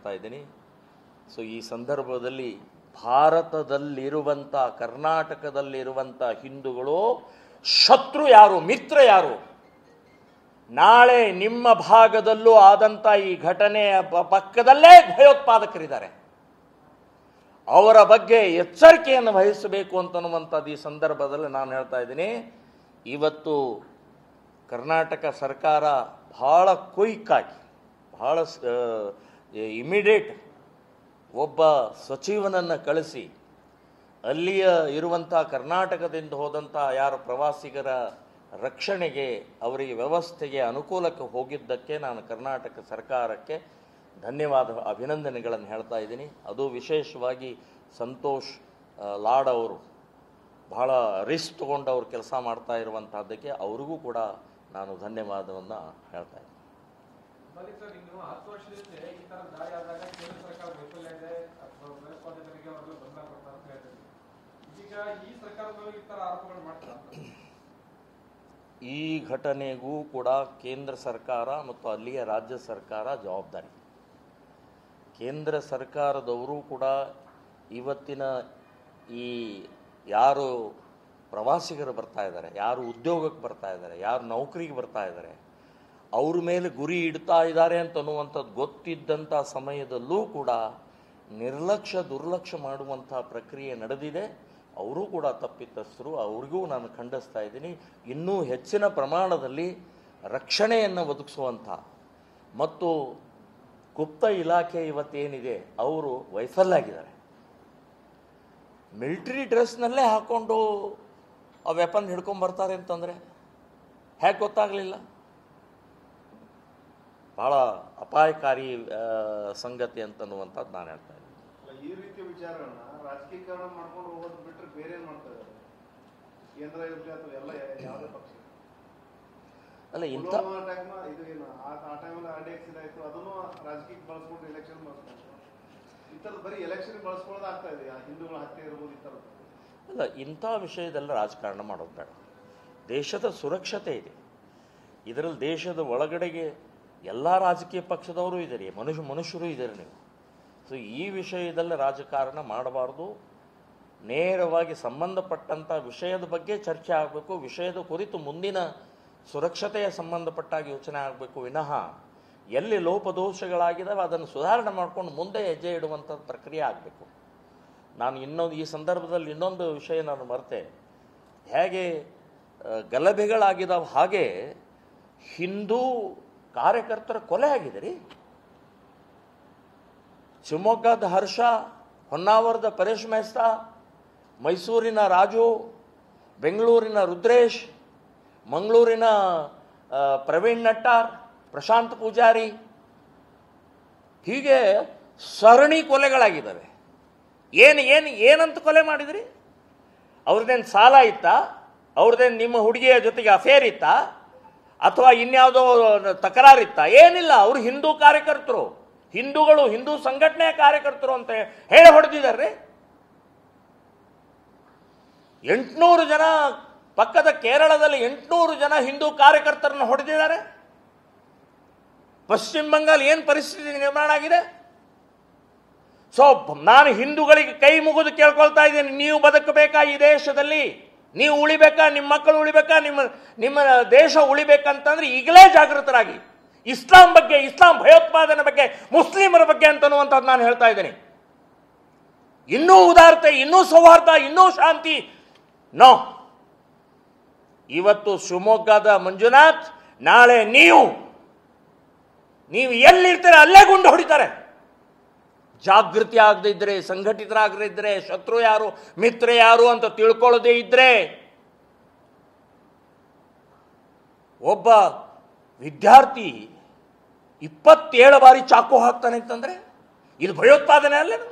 ಹೇಳ್ತಾ ಇದ್ದೀನಿ. ಸೊ ಈ ಸಂದರ್ಭದಲ್ಲಿ ಭಾರತದಲ್ಲಿರುವಂಥ ಕರ್ನಾಟಕದಲ್ಲಿರುವಂಥ ಹಿಂದೂಗಳು ಶತ್ರು ಯಾರು ಮಿತ್ರ ಯಾರು? ನಾಳೆ ನಿಮ್ಮ ಭಾಗದಲ್ಲೂ ಆದಂಥ ಈ ಘಟನೆಯ ಪಕ್ಕದಲ್ಲೇ ಭಯೋತ್ಪಾದಕರಿದ್ದಾರೆ. ಅವರ ಬಗ್ಗೆ ಎಚ್ಚರಿಕೆಯನ್ನು ವಹಿಸಬೇಕು ಅಂತನ್ನುವಂಥದ್ದು ಈ ಸಂದರ್ಭದಲ್ಲಿ ನಾನು ಹೇಳ್ತಾ ಇದ್ದೀನಿ. ಇವತ್ತು ಕರ್ನಾಟಕ ಸರ್ಕಾರ ಬಹಳ ಕ್ವಿಕ್ಕಾಗಿ ಬಹಳ ಇಮಿಡಿಯೇಟ್ ಒಬ್ಬ ಸಚಿವನನ್ನು ಕಳಿಸಿ ಅಲ್ಲಿಯ ಇರುವಂಥ ಕರ್ನಾಟಕದಿಂದ ಹೋದಂಥ ಯಾರು ಪ್ರವಾಸಿಗರ ರಕ್ಷಣೆಗೆ ಅವರಿಗೆ ವ್ಯವಸ್ಥೆಗೆ ಅನುಕೂಲಕ್ಕೆ ಹೋಗಿದ್ದಕ್ಕೆ ನಾನು ಕರ್ನಾಟಕ ಸರ್ಕಾರಕ್ಕೆ ಅಭಿನಂದನೆಗಳನ್ನು ಹೇಳ್ತಾ ಇದ್ದೀನಿ. ಅದು ವಿಶೇಷವಾಗಿ ಸಂತೋಷ್ ಲಾಡ್ ಅವರು ಬಹಳ ರಿಸ್ಕ್ ತಗೊಂಡು ಅವರು ಕೆಲಸ ಮಾಡ್ತಾ ಇರುವಂಥದ್ದಕ್ಕೆ ಅವ್ರಿಗೂ ಕೂಡ ನಾನು ಧನ್ಯವಾದವನ್ನು ಹೇಳ್ತಾ ಇದ್ದೀನಿ. ಈ ಘಟನೆಗೂ ಕೂಡ ಕೇಂದ್ರ ಸರ್ಕಾರ ಮತ್ತು ಅಲ್ಲಿಯ ರಾಜ್ಯ ಸರ್ಕಾರ ಜವಾಬ್ದಾರಿ. ಕೇಂದ್ರ ಸರ್ಕಾರದವರು ಕೂಡ ಇವತ್ತಿನ ಈ ಯಾರು ಪ್ರವಾಸಿಗರು ಬರ್ತಾ ಇದ್ದಾರೆ, ಯಾರು ಉದ್ಯೋಗಕ್ಕೆ ಬರ್ತಾ ಇದ್ದಾರೆ, ಯಾರು ನೌಕರಿಗೆ ಬರ್ತಾ ಇದ್ದಾರೆ, ಅವ್ರ ಮೇಲೆ ಗುರಿ ಇಡ್ತಾ ಇದ್ದಾರೆ ಅಂತನ್ನುವಂಥದ್ದು ಗೊತ್ತಿದ್ದಂಥ ಸಮಯದಲ್ಲೂ ಕೂಡ ದುರ್ಲಕ್ಷ್ಯ ಮಾಡುವಂಥ ಪ್ರಕ್ರಿಯೆ ನಡೆದಿದೆ. ಅವರೂ ಕೂಡ ತಪ್ಪಿತಸ್ಥರು, ಅವ್ರಿಗೂ ನಾನು ಖಂಡಿಸ್ತಾ ಇದ್ದೀನಿ. ಇನ್ನೂ ಹೆಚ್ಚಿನ ಪ್ರಮಾಣದಲ್ಲಿ ರಕ್ಷಣೆಯನ್ನು ಒದಗಿಸುವಂಥ ಮತ್ತು ಗುಪ್ತ ಇಲಾಖೆ ಇವತ್ತೇನಿದೆ ಅವರು ವೈಫಲ್ಯ ಆಗಿದ್ದಾರೆ. ಮಿಲಿಟರಿ ಡ್ರೆಸ್ನಲ್ಲೇ ಹಾಕ್ಕೊಂಡು ಆ ವೆಪನ್ ಹಿಡ್ಕೊಂಡ್ಬರ್ತಾರೆ ಅಂತಂದರೆ ಹೇಗೆ ಗೊತ್ತಾಗಲಿಲ್ಲ? ಭಾಳ ಅಪಾಯಕಾರಿ ಸಂಗತಿ ಅಂತನ್ನುವಂಥದ್ದು ನಾನು ಹೇಳ್ತಾ ಇದ್ದೀನಿ. ಈ ರೀತಿಯ ವಿಚಾರಗಳನ್ನ ರಾಜಕೀಕರಣ ಮಾಡ್ಕೊಂಡು ಹೋಗೋದು ಬಿಟ್ಟರೆ ಬೇರೆ ಏನು ಮಾಡ್ತಾ ಇದ್ದಾರೆ? ಕೇಂದ್ರ ಇರಲಿ ಅಥವಾ ಎಲ್ಲ ಯಾವುದೇ ಪಕ್ಷ ಅಲ್ಲ ಇಂಥ ಇದು ಆ ಟೈಮಲ್ಲಿ RDX ಇದಾಯಿತು, ಅದನ್ನು ರಾಜಕೀಯಕ್ಕೆ ಬಳಸ್ಕೊಂಡು ಎಲೆಕ್ಷನ್ ಬಳಸ್ಕೊಂಡು ಈ ಥರದ್ದು ಬರೀ ಎಲೆಕ್ಷನ್ ಬಳಸ್ಕೊಳ್ಳೋದು ಆಗ್ತಾ ಇದೆ. ಹಿಂದೂಗಳ ಹತ್ಯೆ ಇರ್ಬೋದು, ಈ ಥರದ್ದು ಅಲ್ಲ. ಇಂಥ ವಿಷಯದೆಲ್ಲ ರಾಜಕಾರಣ ಮಾಡೋದು ಬೇಡ. ದೇಶದ ಸುರಕ್ಷತೆ ಇದೆ. ಇದರಲ್ಲಿ ದೇಶದ ಒಳಗಡೆಗೆ ಎಲ್ಲ ರಾಜಕೀಯ ಪಕ್ಷದವರು ಇದ್ದಾರೆ, ಮನುಷ್ಯರು ಇದ್ದಾರೆ. ನೀವು ಸೊ ಈ ವಿಷಯದಲ್ಲಿ ರಾಜಕಾರಣ ಮಾಡಬಾರ್ದು. ನೇರವಾಗಿ ಸಂಬಂಧಪಟ್ಟಂಥ ವಿಷಯದ ಬಗ್ಗೆ ಚರ್ಚೆ ಆಗಬೇಕು. ವಿಷಯದ ಕುರಿತು ಮುಂದಿನ ಸುರಕ್ಷತೆಯ ಸಂಬಂಧಪಟ್ಟಾಗಿ ಯೋಚನೆ ಆಗಬೇಕು ವಿನಃ ಎಲ್ಲಿ ಲೋಪದೋಷಗಳಾಗಿದ್ದಾವೆ ಅದನ್ನು ಸುಧಾರಣೆ ಮಾಡಿಕೊಂಡು ಮುಂದೆ ಹೆಜ್ಜೆ ಇಡುವಂಥ ಪ್ರಕ್ರಿಯೆ ಆಗಬೇಕು. ನಾನು ಈ ಸಂದರ್ಭದಲ್ಲಿ ಇನ್ನೊಂದು ವಿಷಯ ನಾನು ಮರೆತೆ. ಹೇಗೆ ಗಲಭೆಗಳಾಗಿದ್ದಾವೆ ಹಾಗೆ ಹಿಂದೂ ಕಾರ್ಯಕರ್ತರ ಕೊಲೆ ಆಗಿದೆ ರೀ. ಶಿವಮೊಗ್ಗದ ಹರ್ಷ, ಹೊನ್ನಾವರದ ಪರೇಶ್ ಮೆಹ್ತಾ, ಮೈಸೂರಿನ ರಾಜು, ಬೆಂಗಳೂರಿನ ರುದ್ರೇಶ್, ಮಂಗಳೂರಿನ ಪ್ರವೀಣ್ ನಟ್ಟಾರ್, ಪ್ರಶಾಂತ್ ಪೂಜಾರಿ, ಹೀಗೆ ಸರಣಿ ಕೊಲೆಗಳಾಗಿದ್ದಾವೆ. ಏನಂತ ಕೊಲೆ ಮಾಡಿದ್ರಿ? ಅವ್ರದ್ದೇನು ಸಾಲ ಇತ್ತಾ? ಅವ್ರದ್ದೇನು ನಿಮ್ಮ ಹುಡುಗಿಯ ಜೊತೆಗೆ ಅಫೇರ್ ಇತ್ತಾ? ಅಥವಾ ಇನ್ಯಾವುದೋ ತಕರಾರಿತ್ತಾ? ಏನಿಲ್ಲ. ಅವರು ಹಿಂದೂ ಕಾರ್ಯಕರ್ತರು, ಹಿಂದೂಗಳು, ಹಿಂದೂ ಸಂಘಟನೆಯ ಕಾರ್ಯಕರ್ತರು ಅಂತ ಹೇಳಿ ಹೊಡೆದಿದ್ದಾರೆ. 800 ಜನ, ಪಕ್ಕದ ಕೇರಳದಲ್ಲಿ 800 ಜನ ಹಿಂದೂ ಕಾರ್ಯಕರ್ತರನ್ನು ಹೊಡೆದಿದ್ದಾರೆ. ಪಶ್ಚಿಮ ಬಂಗಾಳ ಏನು ಪರಿಸ್ಥಿತಿ ನಿರ್ಮಾಣ ಆಗಿದೆ? ಸೊ ನಾನು ಹಿಂದೂಗಳಿಗೆ ಕೈ ಮುಗಿದು ಕೇಳ್ಕೊಳ್ತಾ ಇದ್ದೀನಿ, ನೀವು ಬದುಕಬೇಕಾ ಈ ದೇಶದಲ್ಲಿ? ನೀವು ಉಳಿಬೇಕಾ? ನಿಮ್ಮ ಮಕ್ಕಳು ಉಳಿಬೇಕಾ? ನಿಮ್ಮ ದೇಶ ಉಳಿಬೇಕಂತಂದ್ರೆ ಈಗಲೇ ಜಾಗೃತರಾಗಿ. ಇಸ್ಲಾಂ ಬಗ್ಗೆ, ಇಸ್ಲಾಂ ಭಯೋತ್ಪಾದನೆ ಬಗ್ಗೆ, ಮುಸ್ಲಿಮರ ಬಗ್ಗೆ ಅಂತನ್ನುವಂಥದ್ದು ನಾನು ಹೇಳ್ತಾ ಇದ್ದೀನಿ. ಇನ್ನೂ ಉದಾರತೆ, ಇನ್ನೂ ಸೌಹಾರ್ದ, ಇನ್ನೂ ಶಾಂತಿ ನೋ. ಇವತ್ತು ಶಿವಮೊಗ್ಗದ ಮಂಜುನಾಥ್, ನಾಳೆ ನೀವು ಎಲ್ಲಿರ್ತೀರ ಅಲ್ಲೇ ಗುಂಡು ಹೊಡಿತಾರೆ. ಜಾಗೃತಿ ಆಗದೆ ಇದ್ರೆ, ಸಂಘಟಿತರಾಗದೇ ಇದ್ರೆ, ಶತ್ರು ಯಾರು ಮಿತ್ರ ಯಾರು ಅಂತ ತಿಳ್ಕೊಳ್ಳದೆ ಇದ್ರೆ, ಒಬ್ಬ ವಿದ್ಯಾರ್ಥಿ 27 ಬಾರಿ ಚಾಕು ಹಾಕ್ತಾನೆ ಅಂತಂದ್ರೆ ಇದು ಭಯೋತ್ಪಾದನೆ ಅಲ್ಲೇನು?